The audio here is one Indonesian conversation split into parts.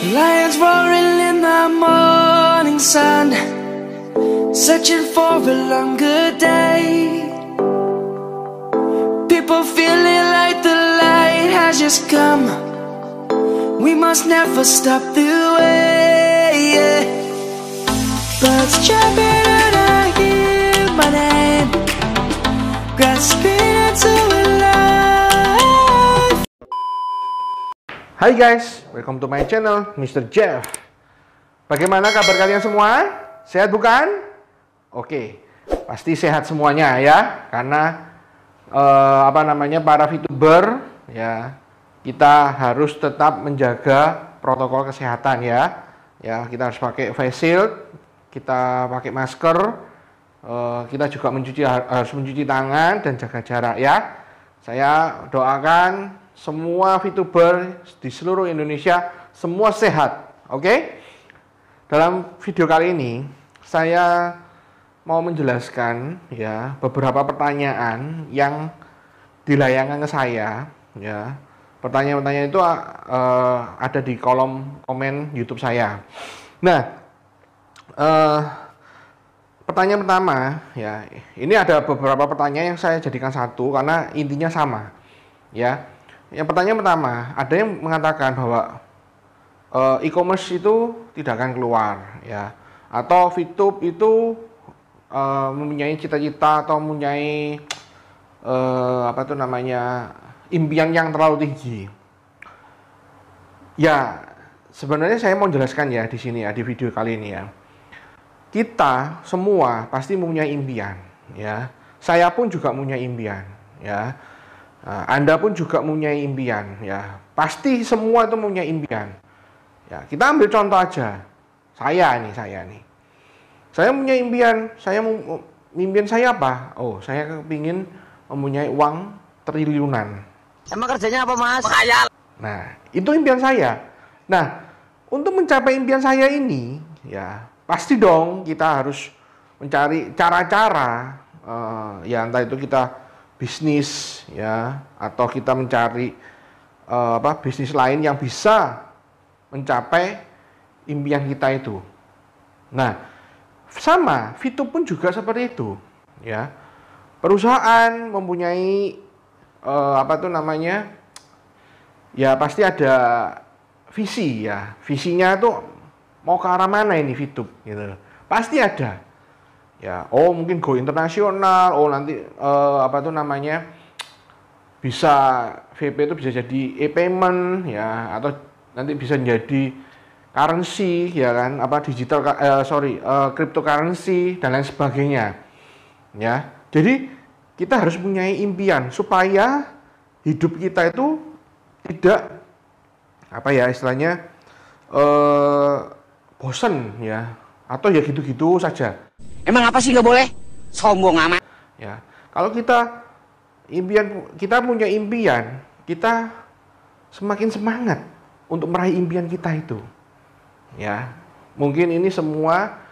Lions roaring in the morning sun, searching for a longer day. People feeling like the light has just come. We must never stop the way. Birds jumping and I hear my name, grasping into a life. Hai guys, welcome to my channel, Mr. Jeff. Bagaimana kabar kalian semua? Sehat bukan? Oke, pasti sehat semuanya ya, karena para VTuber ya, kita harus tetap menjaga protokol kesehatan ya. Ya, kita harus pakai face shield, kita pakai masker, kita juga harus mencuci tangan dan jaga jarak ya. Saya doakan semua VTuber di seluruh Indonesia semua sehat, oke? Dalam video kali ini saya mau menjelaskan ya beberapa pertanyaan yang dilayangkan ke saya ya. Pertanyaan-pertanyaan itu ada di kolom komen YouTube saya. Nah, pertanyaan pertama ya, ini ada beberapa pertanyaan yang saya jadikan satu karena intinya sama ya. Yang pertanyaan pertama, ada yang mengatakan bahwa e-commerce itu tidak akan keluar ya, atau VTube itu mempunyai cita-cita atau mempunyai impian yang terlalu tinggi. Ya, sebenarnya saya mau jelaskan ya di sini ya, di video kali ini ya. Kita semua pasti mempunyai impian ya. Saya pun juga mempunyai impian ya. Anda pun juga mempunyai impian ya. Pasti semua itu mempunyai impian. Ya, kita ambil contoh aja. Saya nih. Saya mempunyai impian. Impian saya apa? Oh, saya kepingin mempunyai uang triliunan. Emang kerjanya apa, Mas? Khayal. Nah, itu impian saya. Nah, untuk mencapai impian saya ini, ya pasti dong kita harus mencari cara-cara, ya entah itu kita bisnis, ya, atau kita mencari bisnis lain yang bisa mencapai impian kita itu. Nah, sama VTube pun juga seperti itu, ya. Perusahaan mempunyai ya pasti ada visi ya. Visinya tuh mau ke arah mana ini VTube gitu. Pasti ada. Ya, oh mungkin go internasional, oh nanti bisa VP itu bisa jadi e-payment ya, atau nanti bisa menjadi currency ya kan, cryptocurrency dan lain sebagainya. Ya. Jadi kita harus punya impian supaya hidup kita itu tidak bosen ya, atau ya gitu-gitu saja. Emang apa sih nggak boleh? Sombong amat. Ya, kalau kita punya impian, kita semakin semangat untuk meraih impian kita itu. Ya, mungkin ini semua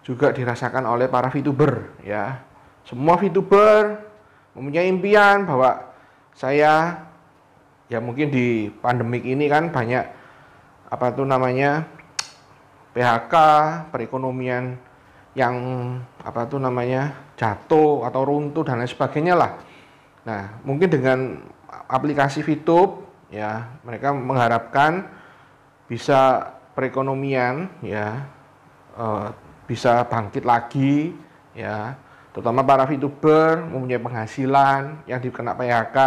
juga dirasakan oleh para VTuber ya. Semua VTuber mempunyai impian bahwa saya ya mungkin di pandemik ini kan banyak PHK, perekonomian yang jatuh atau runtuh dan lain sebagainya lah. Nah, mungkin dengan aplikasi VTube ya, mereka mengharapkan bisa perekonomian ya bisa bangkit lagi ya, terutama para VTuber mempunyai penghasilan yang dikena PHK,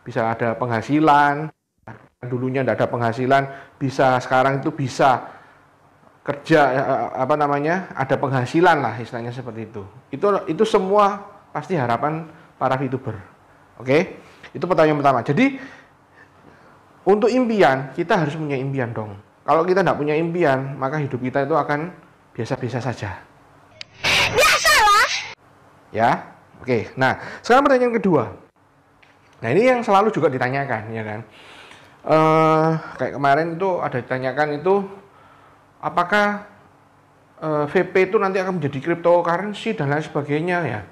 bisa ada penghasilan. Dulunya tidak ada penghasilan, bisa sekarang itu bisa kerja ada penghasilan lah, istilahnya seperti itu. Itu semua pasti harapan para VTuber. Oke? Itu pertanyaan pertama. Jadi untuk impian, kita harus punya impian dong. Kalau kita tidak punya impian, maka hidup kita itu akan biasa-biasa saja. Biasalah. Ya. Oke. Nah, sekarang pertanyaan kedua. Nah, ini yang selalu juga ditanyakan, ya kan? Kayak kemarin itu ada ditanyakan itu, apakah VP itu nanti akan menjadi cryptocurrency dan lain sebagainya ya?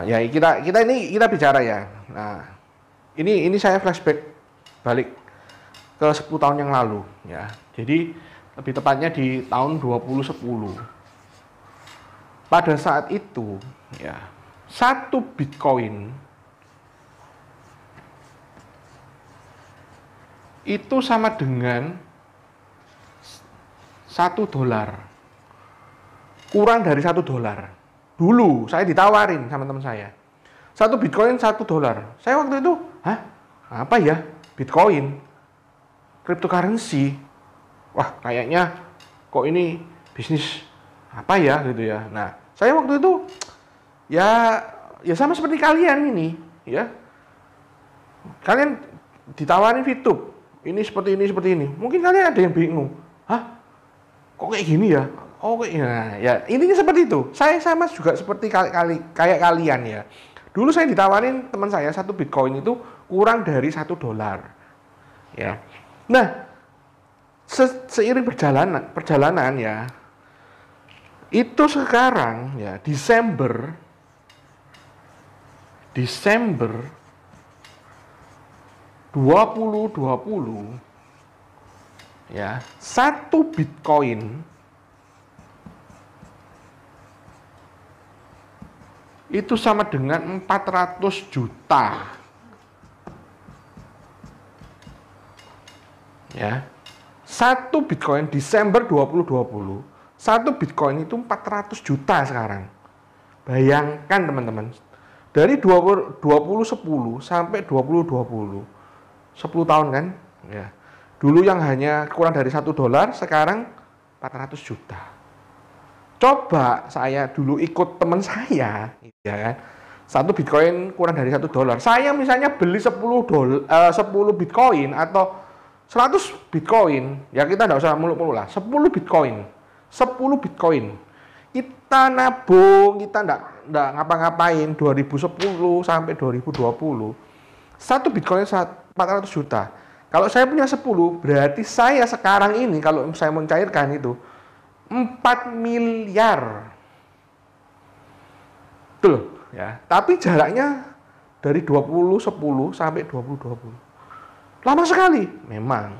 Ya kita bicara ya. Nah, ini saya flashback balik ke 10 tahun yang lalu ya. Jadi lebih tepatnya di tahun 2010. Pada saat itu ya, 1 Bitcoin itu sama dengan $1. Kurang dari $1. Dulu saya ditawarin sama teman saya. 1 Bitcoin $1. Saya waktu itu, hah? Apa ya? Bitcoin? Cryptocurrency? Wah, kayaknya kok ini bisnis apa ya gitu ya. Nah, saya waktu itu ya sama seperti kalian ini, ya. Kalian ditawarin VTube. Ini seperti ini, seperti ini. Mungkin kalian ada yang bingung. Hah? Kok kayak gini ya? Oh, nah, ya intinya seperti itu. Saya sama juga seperti kayak kalian ya. Dulu saya ditawarin teman saya 1 Bitcoin itu kurang dari $1. Ya. Nah, seiring perjalanan ya, itu sekarang ya Desember 2020 ya, 1 Bitcoin itu sama dengan 400 juta. Ya. 1 Bitcoin Desember 2020, 1 Bitcoin itu 400 juta sekarang. Bayangkan teman-teman. Dari 2010 sampai 2020. 10 tahun kan? Ya. Dulu yang hanya kurang dari $1, sekarang 400 juta. Coba saya dulu ikut teman saya, ya kan? 1 Bitcoin kurang dari $1. Saya misalnya beli 10 Bitcoin atau 100 Bitcoin, ya kita nggak usah muluk-muluk lah. 10 Bitcoin, 10 Bitcoin. Kita nabung, kita nggak ngapa-ngapain 2010 sampai 2020. 1 Bitcoin 400 juta. Kalau saya punya 10, berarti saya sekarang ini kalau saya mencairkan itu 4 miliar. Betul ya. Tapi jaraknya dari 2010 sampai 2020. Lama sekali, memang.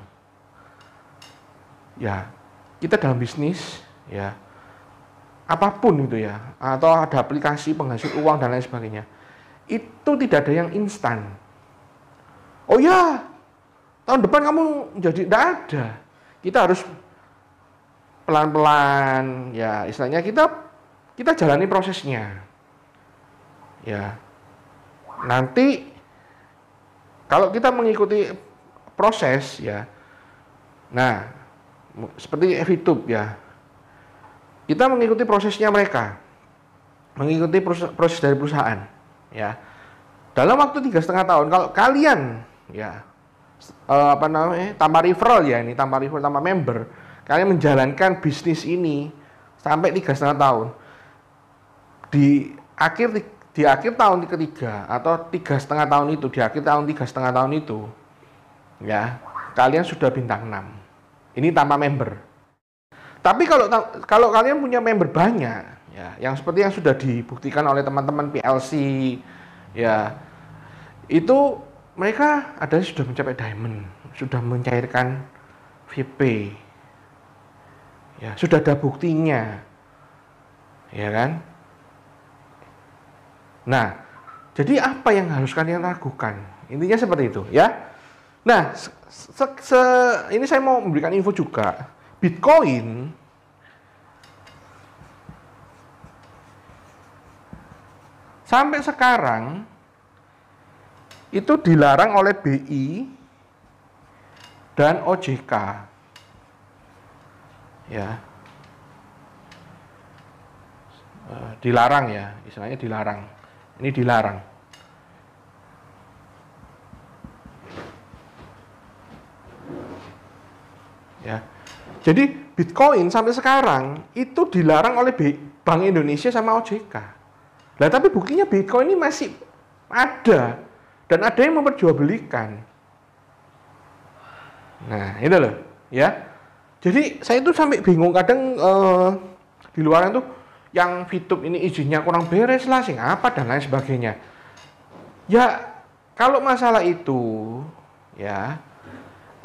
Ya, kita dalam bisnis, ya, apapun itu ya, atau ada aplikasi penghasil uang dan lain sebagainya, itu tidak ada yang instan. Oh ya, tahun depan kamu jadi tidak ada. Kita harus pelan-pelan, ya, istilahnya kita jalani prosesnya. Ya, nanti kalau kita mengikuti proses ya, nah seperti VTube ya, kita mengikuti prosesnya mereka, mengikuti proses dari perusahaan ya. Dalam waktu 3,5 tahun, kalau kalian ya tanpa referral ya, ini tanpa referral, tanpa member, kalian menjalankan bisnis ini sampai 3,5 tahun, di akhir tahun ketiga atau 3,5 tahun itu, di akhir tahun 3,5 tahun itu ya, kalian sudah bintang 6. Ini tanpa member. Tapi kalau kalian punya member banyak ya, yang seperti yang sudah dibuktikan oleh teman-teman PLC ya, itu mereka ada yang sudah mencapai diamond, sudah mencairkan VP ya, sudah ada buktinya ya kan. Nah, jadi apa yang harus kalian lakukan? Intinya seperti itu ya. Nah, ini saya mau memberikan info juga. Bitcoin sampai sekarang itu dilarang oleh BI dan OJK. Ya. Dilarang ya, istilahnya dilarang. Ini dilarang. Ya. Jadi Bitcoin sampai sekarang itu dilarang oleh Bank Indonesia sama OJK. Lah tapi buktinya Bitcoin ini masih ada dan ada yang memperjualbelikan. Nah, ini loh, ya. Jadi saya itu sampai bingung kadang di luaran tuh yang VTube ini izinnya kurang beres lah, sing apa dan lain sebagainya. Ya, kalau masalah itu, ya,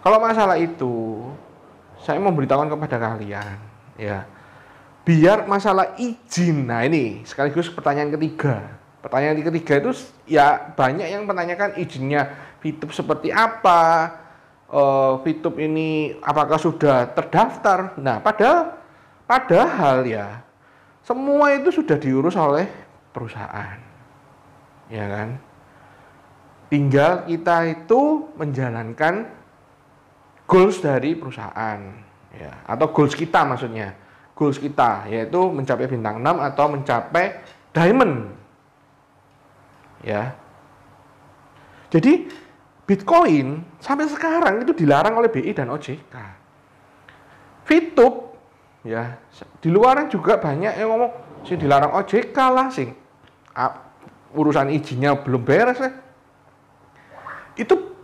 kalau masalah itu, saya mau memberitahukan kepada kalian, ya. Biar masalah izin. Nah, ini sekaligus pertanyaan ketiga. Pertanyaan ketiga itu ya banyak yang menanyakan izinnya VTube seperti apa, VTube ini apakah sudah terdaftar. Nah, padahal ya semua itu sudah diurus oleh perusahaan, ya kan. Tinggal kita itu menjalankan goals dari perusahaan, ya, atau goals kita maksudnya. Goals kita yaitu mencapai bintang 6 atau mencapai diamond. Ya. Jadi Bitcoin sampai sekarang itu dilarang oleh BI dan OJK. VTube ya, di luaran juga banyak yang ngomong sih dilarang OJK lah, sing urusan izinnya belum beres ya. Itu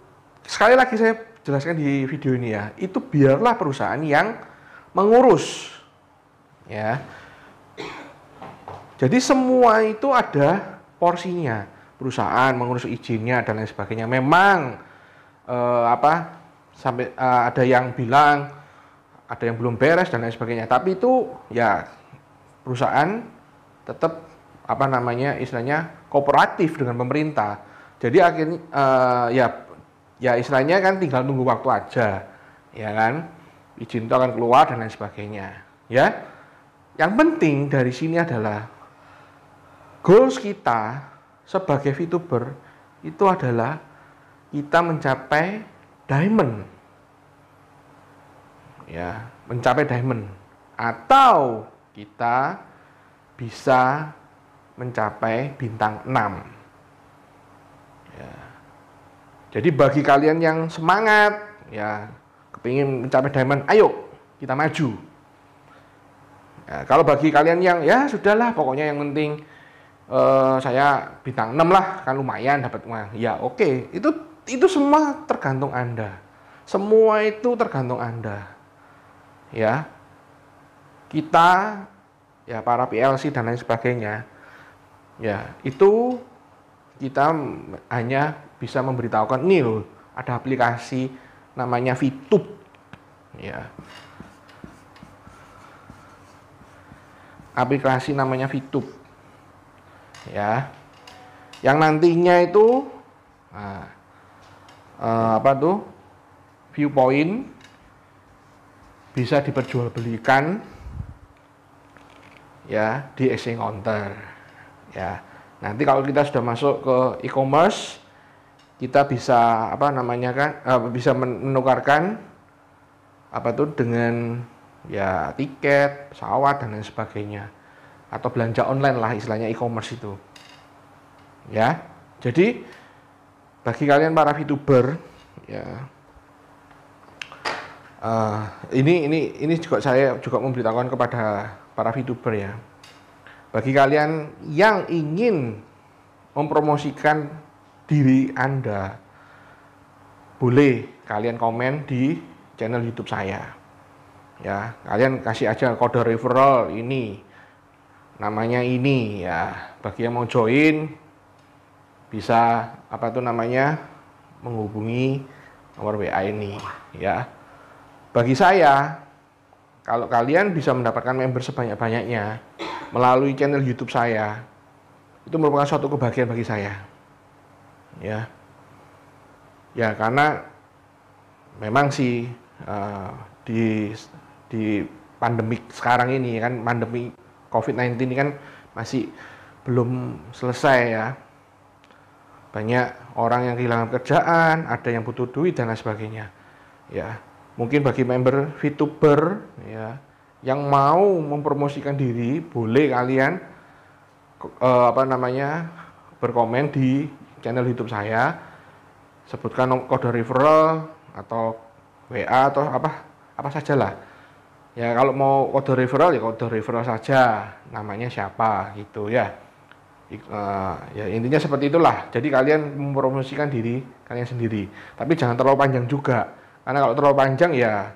sekali lagi saya jelaskan di video ini ya, itu biarlah perusahaan yang mengurus. Ya. Jadi semua itu ada porsinya. Perusahaan mengurus izinnya dan lain sebagainya. Memang sampai ada yang bilang ada yang belum beres dan lain sebagainya. Tapi itu ya perusahaan tetap istilahnya kooperatif dengan pemerintah. Jadi akhirnya ya istilahnya kan tinggal nunggu waktu aja, ya kan? Izin itu akan keluar dan lain sebagainya. Ya, yang penting dari sini adalah goals kita sebagai VTuber itu adalah kita mencapai diamond, ya, mencapai diamond, atau kita bisa mencapai bintang 6. Ya. Jadi bagi kalian yang semangat, ya, kepingin mencapai diamond, ayo kita maju. Ya, kalau bagi kalian yang ya sudahlah, pokoknya yang penting saya bintang 6 lah, kan lumayan dapat uang. Ya oke. Itu semua tergantung Anda. Semua itu tergantung Anda. Ya. Kita ya para PLC dan lain sebagainya. Ya, itu kita hanya bisa memberitahukan nih loh, ada aplikasi namanya VTube. Ya. Aplikasi namanya VTube. Ya, yang nantinya itu viewpoint bisa diperjualbelikan ya di exchange counter. Ya, nanti kalau kita sudah masuk ke e-commerce, kita bisa bisa menukarkan dengan ya tiket pesawat dan lain sebagainya, atau belanja online lah istilahnya e-commerce itu. Ya. Jadi bagi kalian para VTuber ya, ini juga saya juga memberitahukan kepada para VTuber ya. Bagi kalian yang ingin mempromosikan diri Anda, boleh kalian komen di channel YouTube saya. Ya, kalian kasih aja kode referral ini. Namanya ini ya, bagi yang mau join bisa menghubungi nomor WA ini ya. Bagi saya, kalau kalian bisa mendapatkan member sebanyak-banyaknya melalui channel YouTube saya, itu merupakan suatu kebahagiaan bagi saya. Ya. Ya, karena memang sih di pandemik sekarang ini kan, pandemi COVID-19 ini kan masih belum selesai ya. Banyak orang yang kehilangan kerjaan, ada yang butuh duit dan lain sebagainya. Ya, mungkin bagi member VTuber ya yang mau mempromosikan diri, boleh kalian berkomen di channel YouTube saya. Sebutkan kode referral atau WA atau apa sajalah. Ya, kalau mau kode referral ya kode referral saja, namanya siapa gitu ya. Ya intinya seperti itulah. Jadi kalian mempromosikan diri kalian sendiri, tapi jangan terlalu panjang juga, karena kalau terlalu panjang ya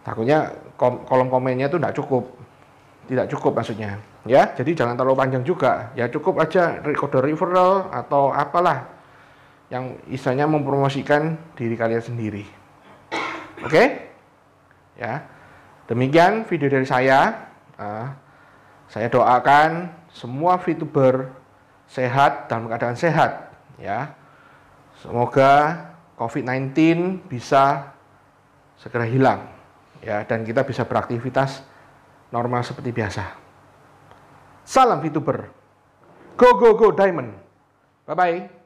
takutnya kolom komennya itu tidak cukup maksudnya ya. Jadi jangan terlalu panjang juga, ya cukup aja kode referral atau apalah yang istilahnya mempromosikan diri kalian sendiri. Oke? Ya, demikian video dari saya. Saya doakan semua VTuber sehat dalam keadaan sehat. Ya, semoga COVID-19 bisa segera hilang. Ya, dan kita bisa beraktivitas normal seperti biasa. Salam VTuber. Go go go Diamond. Bye bye.